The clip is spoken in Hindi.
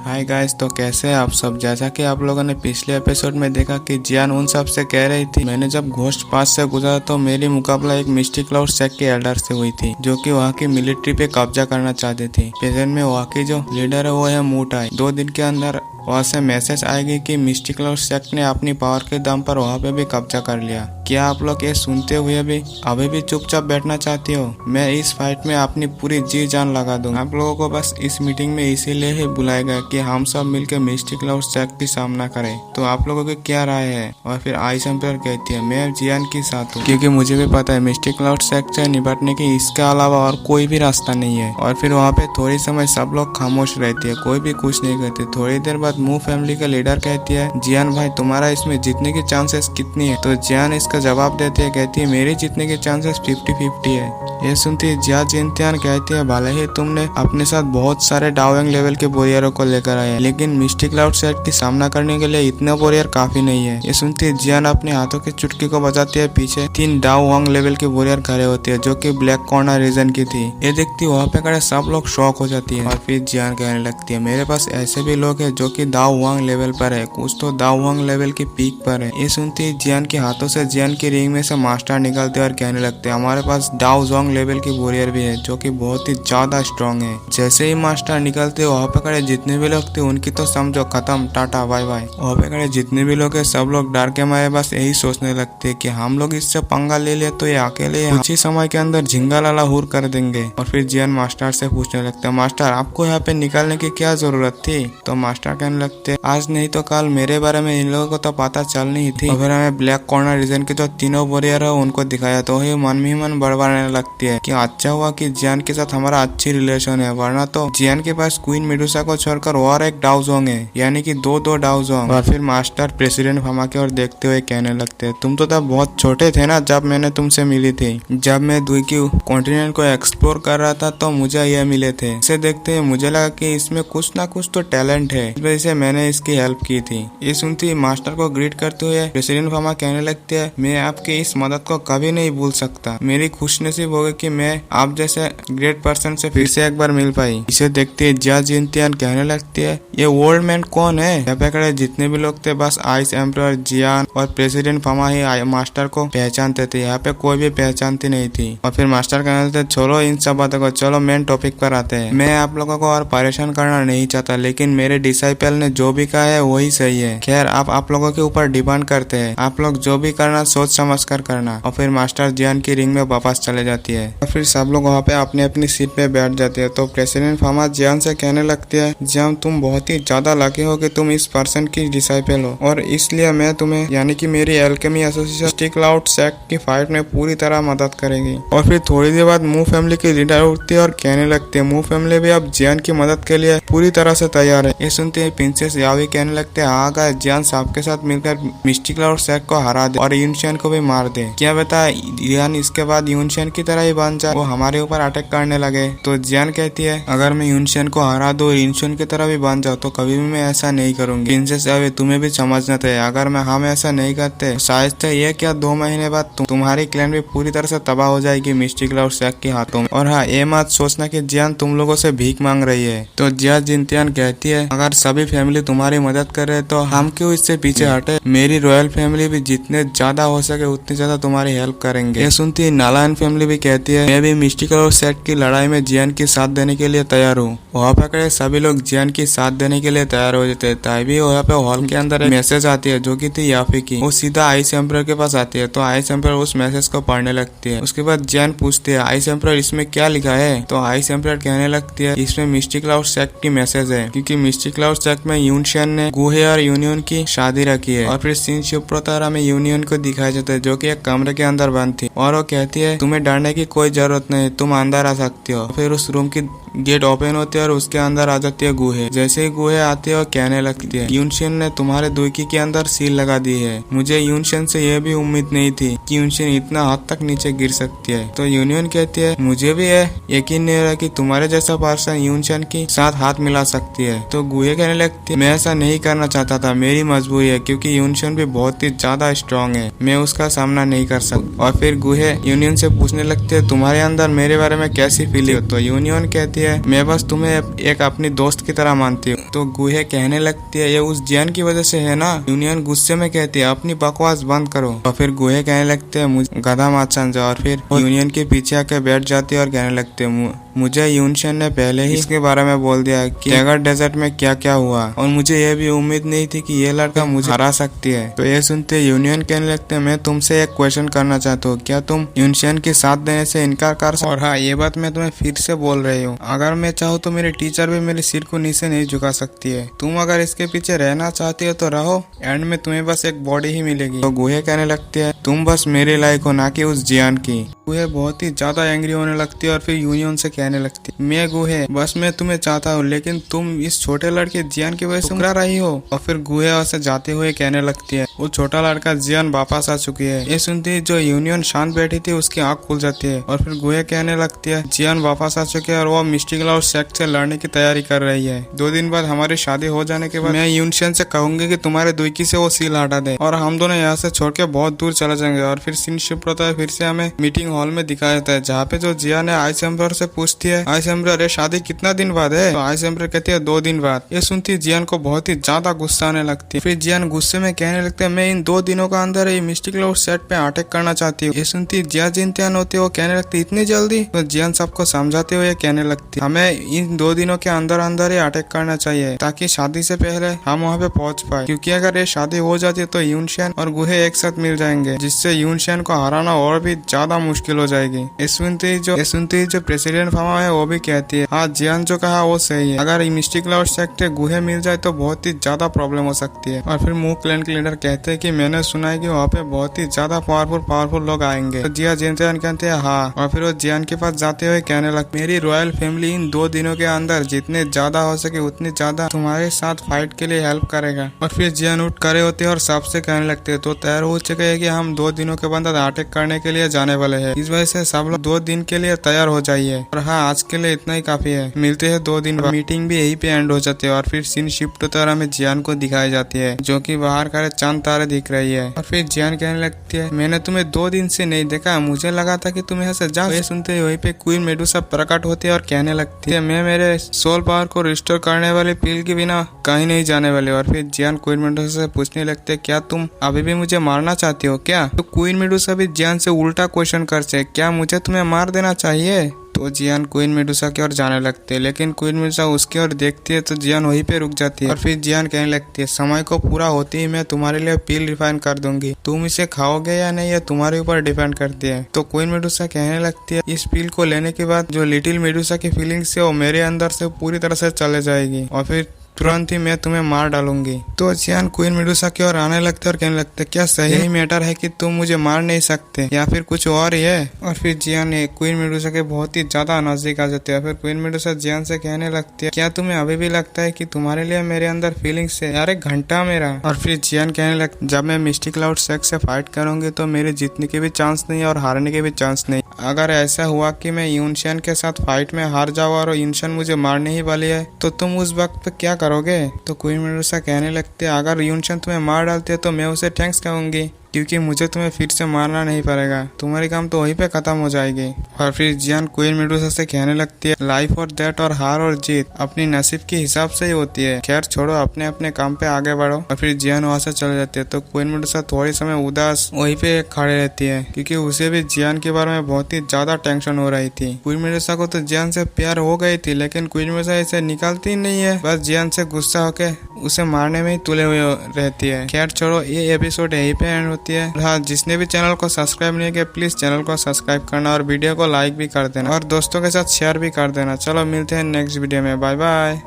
हाय गाइस, तो कैसे हैं आप सब। जैसा कि आप लोगों ने पिछले एपिसोड में देखा कि जियान उन सब से कह रही थी, मैंने जब घोस्ट पास से गुजरा तो मेरी मुकाबला एक मिस्टिक क्लाउड सेक्ट के एल्डर से हुई थी, जो कि वहाँ की मिलिट्री पे कब्जा करना चाहते थे। प्रेजेंट में वहाँ की जो लीडर है वो है मूटाई। 2 दिन के अंदर वहाँ से मैसेज आएगी कि मिस्टिक क्लाउड सेक्ट ने अपनी पावर के दम पर वहाँ पे भी कब्जा कर लिया। क्या आप लोग ये सुनते हुए भी अभी भी चुपचाप बैठना चाहती हो? मैं इस फाइट में अपनी पूरी जी जान लगा दूंगा। आप लोगों को बस इस मीटिंग में इसीलिए ही बुलाया गया कि हम सब मिलकर मिस्टिक क्लाउड सेक्ट की सामना करें। तो आप लोगों की क्या राय है? और फिर आइस एम्पायर कहती है, मैं जियान के साथ हूँ, क्योंकि मुझे भी पता है मिस्टिक क्लाउड सेक्ट से निपटने की इसके अलावा और कोई भी रास्ता नहीं है। और फिर वहाँ पे थोड़ी समय सब लोग खामोश रहती है, कोई भी कुछ नहीं कहते। थोड़ी देर बाद मू फैमिली का लीडर कहती है, जियान भाई तुम्हारा इसमें जीतने की चांसेस कितनी है? तो जियान इसका जवाब देती है, कहती है मेरी जीतने की चांसेस 50-50 है। ये सुनती जिया जिनतियान कहती है, भले ही तुमने अपने साथ बहुत सारे डाउएंग लेवल के वॉरियरों को लेकर आए, लेकिन मिस्टिक क्लाउड सेक्ट की सामना करने के लिए इतने वॉरियर काफी नहीं है। ये सुनती जियान अपने हाथों की चुटकी को बजाती है, पीछे 3 डाउ वांग लेवल के वॉरियर खड़े होती है, जो कि ब्लैक कॉर्नर रीजन की थी। ये देखती वहाँ पे खड़े सब लोग शॉक हो जाती है। और फिर जियान कहने लगती है, मेरे पास ऐसे भी लोग हैं जो कि दाऊ वांग लेवल पर है, कुछ तो दाऊ वांग लेवल की पीक पर है। ये सुनती जियान के हाथों से जियान की रिंग में से मास्टर निकलते और कहने लगते, हमारे पास दाऊ जोंग लेवल की वॉरियर भी है, जो कि बहुत ही ज्यादा स्ट्रॉन्ग है। जैसे ही मास्टर निकलते वहाँ पे खड़े जितने भी लोग थे उनकी तो समझो खत्म, टाटा बाय बाय। वहाँ पे खड़े जितने भी लोग है सब लोग डर के मारे बस यही सोचने लगते कि हम लोग इससे पंगा ले लिया तो ये अकेले कुछ ही समय के अंदर झिंगा लाला हुर कर देंगे। और फिर जियान मास्टर से पूछने लगता है, मास्टर आपको यहाँ पे निकालने की क्या जरूरत थी? तो मास्टर कहने लगते, आज नहीं तो कल मेरे बारे में इन लोगों को तो पता चलनी ही थी। और फिर हमें ब्लैक कॉर्नर रीजन के जो तीनों वॉरियर है उनको दिखाया, तो ये मन में ही मन बड़बड़ाने लगती है कि अच्छा हुआ कि जियान के साथ हमारा अच्छी रिलेशन है, वरना तो जियान के पास क्वीन मेडुसा को छोड़कर और एक डाउजोंग है, यानी कि दो डाउजोंग। और फिर मास्टर प्रेसिडेंट फमा की ओर देखते हुए कहने लगते, तुम तो तब बहुत छोटे थे ना जब मैंने तुमसे मिली थी। जब मैं दुई कॉन्टिनेंट को एक्सप्लोर कर रहा था तो मुझे यह मिले थे। इसे देखते हुए मुझे लगा कि इसमें कुछ ना कुछ तो टैलेंट है, इस वजह से मैंने इसकी हेल्प की थी। ये सुनती मास्टर को ग्रीट करते हुए प्रेसिडेंट फमा कहने लगते हैं, मैं आपकी इस मदद को कभी नहीं भूल सकता। मेरी खुशनसीब होगी कि मैं आप जैसे ग्रेट पर्सन से फिर से एक बार मिल पाई। इसे देखते जिया जिनतियान कहने लगती है, ये ओल्ड मैन कौन है? यहाँ पे खड़े जितने भी लोग थे बस आइस एम्परर, जियान और प्रेसिडेंट फमा ही मास्टर को पहचानते थे, यहाँ पे कोई भी पहचानती नहीं थी। और फिर मास्टर कहने लगते, छोड़ो इन सब बातों को, चलो मेन टॉपिक पर आते हैं। मैं आप लोगों को और परेशान करना नहीं चाहता, लेकिन मेरे डिसाइपल ने जो भी कहा है वही सही है। खैर आप लोगों के ऊपर डिपेंड करते हैं, आप लोग जो भी करना सोच समझ कर करना। और फिर मास्टर जियान की रिंग में वापस चले जाती है और फिर सब लोग वहाँ पे अपनी अपनी सीट पे बैठ जाते हैं। तो प्रेसिडेंट फमा जियान से कहने लगती है, जियान तुम बहुत ही ज्यादा लकी हो कि तुम इस पर्सन की डिसाइपल हो, और इसलिए मैं तुम्हें यानी कि मेरी alchemy association mistake cloud sect की फाइट में पूरी तरह मदद करेगी। और फिर थोड़ी देर बाद मू फैमिली की लीडर उठती है और कहने लगती है, मू फैमिली भी अब जियान की मदद के लिए पूरी तरह से तैयार है। ये सुनते ही प्रिंसेस यावी कहने लगते हैं, हाँ गाइस, जियान सबके साथ मिलकर मिस्टिक क्लाउड सेक्ट को हरा दे और यूनशियन को भी मार दे। क्या बता जियान इसके बाद यूनशियन की तरह ही बन जाए, वो हमारे ऊपर अटैक करने लगे। तो जियान कहती है, अगर मैं यूनशियन को हरा दूं यूनशियन की तरह भी बन जाओ तो कभी भी मैं ऐसा नहीं करूंगी। प्रिंसेस यावी तुम्हें भी समझना चाहिए, अगर हम ऐसा नहीं करते तो शायद से ये क्या 2 महीने बाद तुम्हारी क्लैन भी पूरी तरह से तबाह हो जाएगी मिस्टिक क्लाउड सेक्ट के हाथों में। और हाँ, ये मत सोचना कि जियान तुम लोगों से भीख मांग रही है। तो जिया जिनतियान कहती है, अगर सभी फैमिली तुम्हारी मदद कर रहे तो हम क्यों इससे पीछे हटे? मेरी रॉयल फैमिली भी जितने ज्यादा हो सके उतनी ज्यादा तुम्हारी हेल्प करेंगे। ये सुनती नालायन फैमिली भी कहती है, मैं भी मिस्टिक क्लाउड सेक्ट की लड़ाई में जियान की साथ देने के लिए तैयार हूँ। वहाँ पे सभी लोग जियान की साथ देने के लिए तैयार हो जाते हैं। तभी वहाँ पे हॉल के अंदर एक मैसेज आती है, जो कि थी याफी की। वो सीधा आइस एम्परर के पास आती है। तो आइस एम्परर उस मैसेज को पढ़ने लगती है। उसके बाद जियान पूछती है, आइस एम्परर इसमें क्या लिखा है? तो आइस एम्परर कहने लगती है, इसमें मिस्टिक क्लाउड सेक्ट की मैसेज है, क्योंकि मिस्टिक क्लाउड सेक्ट में यूनशियन ने गुहे और यूनियन की शादी रखी है। और फिर सीन शिवप्रोतारा में यूनियन को दिखाया जाता है, जो कि एक कमरे के अंदर बंद थी, और वो कहती है, तुम्हें डरने की कोई जरूरत नहीं, तुम अंदर आ सकती हो। फिर उस रूम की गेट ओपन होती है और उसके अंदर आ जाती है गुहे। जैसे ही गुहे आती है और कहने लगती है, यूनशियन ने तुम्हारे दुईकी के अंदर सील लगा दी है। मुझे यूनशियन से यह भी उम्मीद नहीं थी कि यूनशियन इतना हद तक नीचे गिर सकती है। तो यूनियन कहती है, मुझे भी यकीन नहीं हो रहा कि तुम्हारे जैसा पर्सन यूनशियन के साथ हाथ मिला सकती है। तो गुहे कहने लगती है, मैं ऐसा नहीं करना चाहता था, मेरी मजबूरी है, क्योंकि यूनशियन भी बहुत ही ज्यादा स्ट्रॉन्ग है, मैं उसका सामना नहीं कर सकता। और फिर गुहे यूनियन से पूछने लगती है, तुम्हारे अंदर मेरे बारे में कैसी फीलिंग? तो यूनियन कहती है, है, मैं बस तुम्हें एक अपनी दोस्त की तरह मानती हूँ। तो गुहे कहने लगती है ये उस जियान की वजह से है ना। यूनियन गुस्से में कहती है अपनी बकवास बंद करो। और फिर गुहे कहने लगते हैं मुझे गधा मत समझा। और फिर यूनियन के पीछे आके बैठ जाती है और कहने लगते हैं मुझे यूनशन ने पहले ही इसके बारे में बोल दिया कि अगर डेजर्ट में क्या क्या हुआ, और मुझे यह भी उम्मीद नहीं थी कि ये लड़का मुझे हरा सकती है। तो ये सुनते यूनियन कहने लगते हैं मैं तुमसे एक क्वेश्चन करना चाहता हूँ, क्या तुम यूनशन के साथ देने से इनकार कर सकते? और हाँ, ये बात मैं तुम्हें फिर से बोल रही हूँ, अगर मैं चाहूँ तो मेरे टीचर भी मेरे सिर को नीचे नहीं झुका सकती है। तुम अगर इसके पीछे रहना चाहती हो तो रहो, एंड में तुम्हें बस एक बॉडी ही मिलेगी। तो गुहे कहने लगती है तुम बस मेरे लायक हो, ना कि उस जियान की। गुहे बहुत ही ज्यादा एंग्री होने लगती है और फिर यूनियन से कहने लगती है मैं गुहे बस मैं तुम्हें चाहता हूँ, लेकिन तुम इस छोटे लड़के जियान की वजह से मुकरा रही हो। और फिर गुहे से जाते हुए कहने लगती है वो छोटा लड़का जियान वापस आ चुकी है। ये सुनती है जो यूनियन शांत बैठी थी उसकी आंख खुल जाती है। और फिर गुहे कहने लगती है जियान वापस आ चुके हैं और वो मिस्टी क्लाउड सेक्ट से लड़ने की तैयारी कर रही है। 2 दिन बाद हमारी शादी हो जाने के बाद मैं यूनियन से कहूंगी कि तुम्हारे दुईकी से वो सील हटा दे और हम दोनों यहाँ से छोड़ के बहुत दूर चले जाएंगे। और फिर सीन शिफ्ट होता है, फिर से हमें मीटिंग हॉल में दिखाया जाता है जहाँ पे जो जियान है आइस एम्बरर से पूछती है आइस एम्बरर ये शादी कितना दिन बाद है? तो आइस एम्बरर कहती है 2 दिन बाद। ये सुनती है जियान को बहुत ही ज्यादा गुस्सा आने लगती है। फिर जियान गुस्से में कहने लगते है मैं इन 2 दिनों का अंदर ये मिस्टी क्लाउड सेट पे अटैक करना चाहती हूँ। ये सुनती जिया जिंतियान होती है वो कहने लगती इतनी जल्दी? तो जियान सबको समझाते हुए कहने लगती हमें इन 2 दिनों के अंदर अंदर ही अटैक करना चाहिए ताकि शादी से पहले हम वहाँ पे पहुँच पाए, क्योंकि अगर ये शादी हो जाती है तो यूनशन और गुहे एक साथ मिल जाएंगे, जिससे यूनशन को हराना और भी ज्यादा मुश्किल हो जाएगी। ये सुनती जो प्रेसिडेंट फामा है वो भी कहती है हाँ जियान जो कहा वो सही है, अगर मिस्टी क्लाउड सेक्ट गुहे मिल जाए तो बहुत ही ज्यादा प्रॉब्लम हो सकती है। और फिर मूव क्लैन के लीडर कहते हैं कि मैंने सुना है कि वहाँ पे बहुत ही ज्यादा पावरफुल लोग आएंगे। तो जिया जियान कहते हैं हाँ। और फिर वो जियान के पास जाते हुए कहने लगते मेरी रॉयल फैमिली इन 2 दिनों के अंदर जितने ज्यादा हो सके उतनी ज्यादा तुम्हारे साथ फाइट के लिए हेल्प करेगा। और फिर जियान उठ खड़े होते हैं और सबसे कहने लगते हैं तो तैयार हो चुके हैं कि हम 2 दिनों के बाद अटैक करने के लिए जाने वाले हैं, इस वजह से सब लोग 2 दिन के लिए तैयार हो जाइए। और हाँ, आज के लिए इतना ही काफी है, मिलते हैं 2 दिन बाद। मीटिंग भी यही पे एंड हो जाती है और फिर सीन शिफ्ट होता है और हमें जियान को दिखाई जाती है जो कि बाहर खड़े चांद तारे दिख रही है। और फिर जियान कहने लगती है मैंने तुम्हें 2 दिन से नहीं देखा, मुझे लगा था कि तुम यहाँ से जाओ। ये सुनते वहीं पे क्वीन मेडुसा प्रकट होती है और कहने लगती है मैं मेरे सोल पावर को रिस्टोर करने वाले पील के बिना कहीं नहीं जाने वाले। और फिर जियान क्वीन मेडुसा से पूछने लगते है क्या तुम अभी भी मुझे मारना चाहती हो क्या? तो क्वीन मेडुसा भी जियान से उल्टा क्वेश्चन करते क्या मुझे तुम्हें मार देना चाहिए? तो जियान क्वीन मेडुसा की ओर जाने लगते हैं, लेकिन क्वीन मेडुसा उसकी ओर देखती है तो जियान वहीं पे रुक जाती है। और फिर जियान कहने लगती है समय को पूरा होते ही मैं तुम्हारे लिए पील रिफाइन कर दूंगी, तुम इसे खाओगे या नहीं ये तुम्हारे ऊपर डिपेंड करती है। तो क्वीन मेडुसा कहने लगती है इस पील को लेने के बाद जो लिटिल मेडुसा की फीलिंग्स है वो मेरे अंदर से पूरी तरह से चले जाएगी और फिर तुरंत ही मैं तुम्हें मार डालूंगी। तो जियान क्वीन मेडुसा की ओर आने लगते और कहने लगते क्या सही मैटर है कि तुम मुझे मार नहीं सकते या फिर कुछ और ही है? और फिर जियान क्वीन मेडुसा के बहुत ही ज्यादा नजदीक आ जाते हैं। फिर क्वीन मेडुसा जियान से कहने लगती है क्या तुम्हें अभी भी लगता है कि तुम्हारे लिए मेरे अंदर फीलिंग्स है? यार 1 घंटा मेरा। और फिर जियान कहने लगती जब मैं मिस्टी क्लाउड सेक्ट से फाइट करूंगी तो मेरे जीतने के भी चांस नहीं और हारने के भी चांस नहीं। अगर ऐसा हुआ कि मैं यूनशन के साथ फाइट में हार जाऊँ और यूनशन मुझे मारने ही वाली है तो तुम उस वक्त क्या करोगे? तो क्वीन मेडुसा कहने लगते अगर यूनशन तुम्हें मार डालते है तो मैं उसे थैंक्स कहूंगी, क्योंकि मुझे तुम्हें फिर से मारना नहीं पड़ेगा, तुम्हारी काम तो वहीं पे खत्म हो जाएगी। और फिर जियान क्वीन मेडुसा से कहने लगती है लाइफ और डेथ और हार और जीत अपनी नसीब के हिसाब से ही होती है, खैर छोड़ो अपने अपने काम पे आगे बढ़ो। और फिर जियान वहाँ से चले जाती है। तो क्वीन मेडुसा थोड़ी समय उदास वहीं पे खड़े रहती है, क्योंकि उसे भी जियान के बारे में बहुत ही ज्यादा टेंशन हो रही थी। क्वीन मेडुसा को तो जियान से प्यार हो गई थी, लेकिन क्वीन मेडुसा इसे निकालती नहीं है, बस जियान से गुस्सा होके उसे मारने में ही तुले हुए रहती है। खैर छोड़ो, ये एपिसोड यहीं पे एंड होती है। हाँ, जिसने भी चैनल को सब्सक्राइब नहीं किया प्लीज चैनल को सब्सक्राइब करना और वीडियो को लाइक भी कर देना और दोस्तों के साथ शेयर भी कर देना। चलो मिलते हैं नेक्स्ट वीडियो में, बाय बाय।